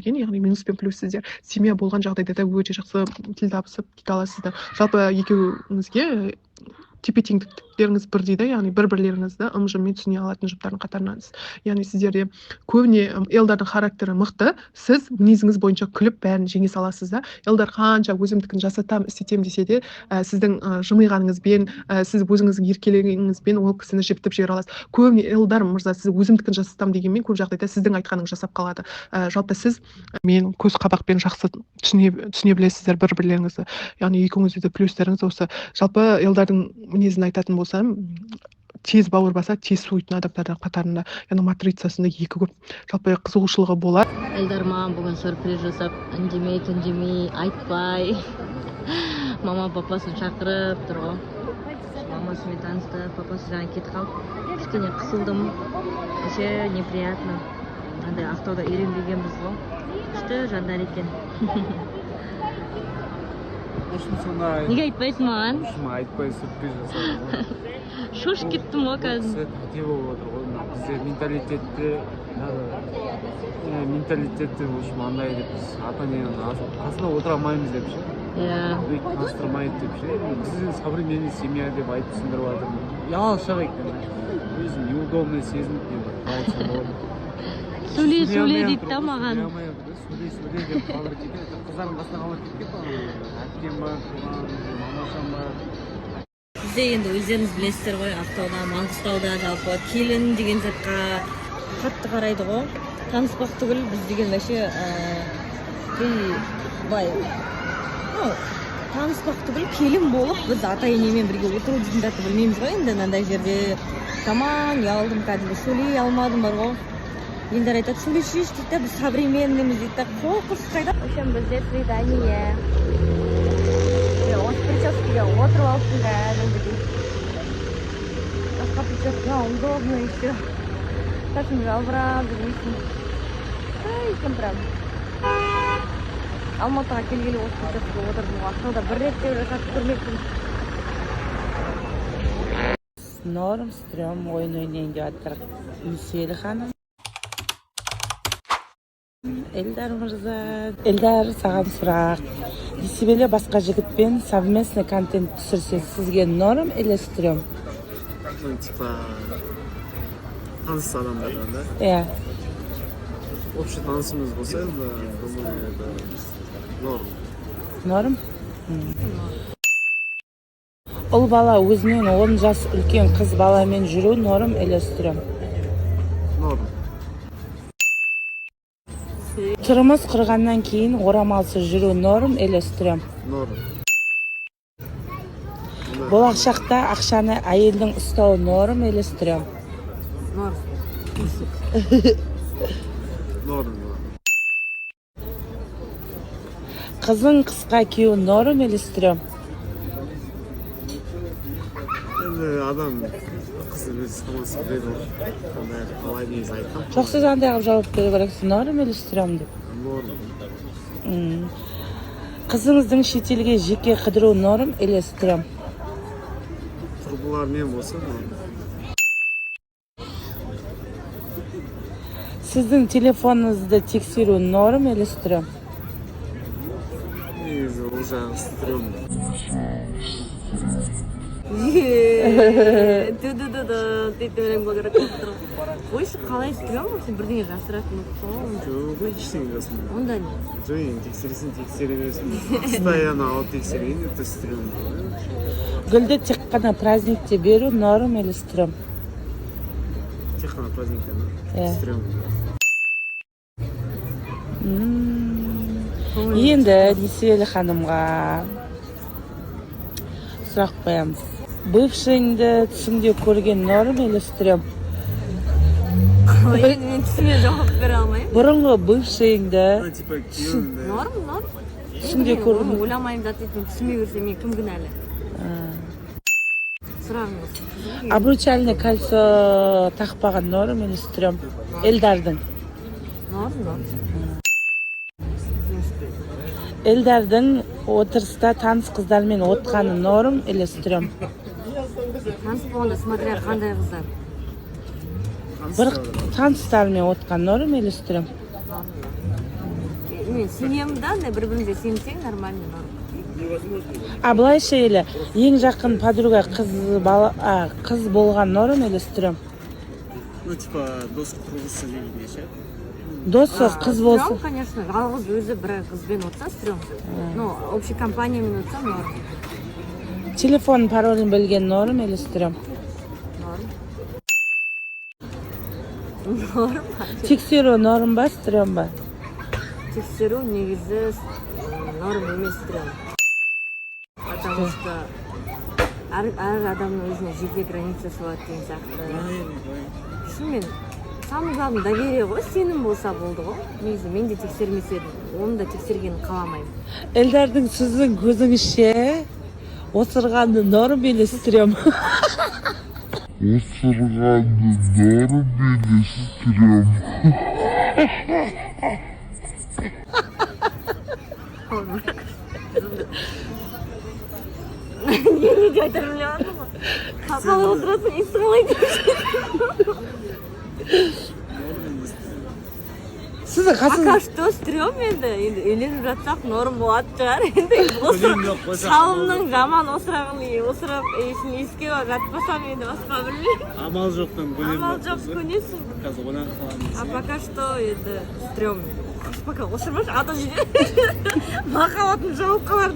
яғни минус пен плюс сіздер семья болған жағдайда да өте жақсы тіл табысып кете аласыздар. Жалпы екеуіңізге тепе теңдіктеріңіз бір дейді, яғни бір-бірлеріңізді ым-жыммен түсіне алатын жұптардың қатарынансыз. Яғни сіздерде көбіне Элдардың характері мықты, сіз мінезіңіз бойынша күліп бәрін жеңе саласыз да. Элдар қанша өзімдікін жасатам, істетем десе де, сіздің жымиғаныңызбен, сіз өзіңіздің еркелігіңізбен ол кісіні жептіп жібере аласыз. Көбіне Элдар мырза, сіз өзімдікін жасатам дегенмен көп жағдайда сіздің айтқаныңыз жасап қалады. Жалпы сіз мен көз қабақпен жақсы түсіне білесіздер бір-бірлеріңізді. Яғни екеуіңізде де плюстеріңіз осы. Жалпы Элдардың мінезін айтатын болсам, тез бауыр баса, тез суитын адамдардың қатарында, яғни матрицасында екі көп. Жалпы қызығушылығы болады. Элдар маған бүгін сюрприз жасап, үндемей, айтпай, мама папасын шақырып тұр ғой. Мамасымен танысты, папасы жаңа кетіп қалып, кішкене қысылдым, вообще неприятно. Андай Ақтауда үйренбегенбіз ғой. Күшті жандар екен. Неге айтпайсың маған? Айтпай сюрприз жасадым. Шошып кеттім ғой қазір. Не болып отыр ғой, бізде менталитетті андай деп, ата-ененің қасында отыра алмаймыз деп ше. Иә. Таныстырмайды деп ше. Біздің современный семья деп айтып түсіндіріп жатырмын. Ұялшақ екен. Өзім неудобно сезініп сөйле дейді да маған. Сөйле деп қалдыр кетеді. Қыздардың қасына қалдыр кеткен. Әпкем бар, мамашам бар. Бізде енді өздеріңіз білесіздер ғой, Ақтауда, Маңғыстауда жалпы келін деген затқа қатты қарайды ғой. Таныспақ түгіл, біз деген вообще таныспақ түгіл келін болып, біз ата-енемен бірге отыру дейтін затты білмейміз ғой. Енді мынандай жерде жаман ұялдым, кәдімгі сөйлей алмадым бар ғой. Елдар айтады, сөйлесейші дейді, біз современныймыз дейді, қоқыс қайда. В общем, бізде свидание. Осы прическаға отырып алыпсың кәдімгідей. Басқа прическа удобно еще. Сашың жалбырап жүрмейсің. Кім прям. Алматыға келгелі осы прическаға отырдым. Ақтауда бір рет те жасатып көрмеппін. Норм, стрём, ойын ойнайын деп жатыр Мүселі ханым. Элдар мырза, Элдар саған сұрақ. Десібеле басқа жігітпен совместный контент түсірсе, сізге норм или стрём? Типа таныс адамдардан да? Иә. Общий танысымыз болса, думаю, норм. Норм? Ұл бала өзінен 10 жас үлкен қыз баламен жүру норм или стрём? Норм. Тұрмыс құрғаннан кейін орамалсыз жүру норм или стрём? Норм. Болашақта ақшаны әйелдің ұстауы норм или стрём? Норм. Норм. Қызың қысқа кию норм или стрём? Енді адам қызы өз санасы біледі ғой. Қалай негізі айтқам. Жоқ, сіз андай қылып жауап беру керексіз, норм или стрём деп? Норм. Қызыңыздың шетелге жеке қыдыру норм или стрём? Құрбылармен болса, норм. Сіздің телефоныңызды тексеру норм или стрём? Негізі ол жағы стрём. Дейді өлең болғыры қоқтыру. Ойшы қалай стрём өксен бірдеңе жасыратын ұқсау? Жоқ, ештеңе жасырмайды. Онда не? Жоқ, енді тексересің, тексере бересің. Постоянно алып тексерген, это стрём. Гүлді тек қана праздникте беру норм или стрём? Тек қана праздникте, да? Стрём. Енді Несібелі ханымға сұрақ қоямыз. Бывшыңды түсіңде көрген норм или стрём? Мен түсіне жауап бере алмайым. Бұрынғы бывшыңды Норм. түсіңде көрген. Ойламайым затетін түсіме көрсе мен кім кінәлі? Сұрағыңыз. Обручальный кольцо тақпаған норм или стрём? Элдардың. Норм. Элдардың отырыста таныс қыздармен отқаны норм или стрём? Таныс болғанда смотря қандай қыздар. Бір таныстармен отқан норм или стрём? мен семьямда андай бір бірімізге сенсең нормально норм. А былайша эле ең жақын подруга қыз болған норм эле стрём? Ну, типа, дос кургузса дегендей ше. Доссыз қыз болса. Стрём, конечно, жалғыз өзі бір қызбен отса стрём. Ну, общий компаниямен отса норм. Телефон паролін білген норм эле стрём? Норм. Тексеру норм ба, стрём ба? Тексеру негізі норм емес стрём. Потому что әр адамның өзіне жеке границасы болады деген сияқты. Шынымен, самый главный доверие ғой, сенім болса болды ғой. Негізі мен де тексермес едім, оны да тексергенін қаламаймын. Элдердің сіздің көзіңізше осырғанды норм эле стрём? Осырғанды норм эле стрём. Не айтарым біле алдым ғой. Қалай отырасың, есі қалай деп. Сіздің қасыңыз... Пока что стрём енді үйленіп жатсақ норм болады шығар. Енді шалымның жаман осырап есін еске жатпасам енді басқа білмеймін. Амал жоқтан көнем. Амал жоқ көнесің. Қазір ойланып қаламыз. А пока что енді стрём. Пока осырмашы ата жерде махаббатым жауып қалар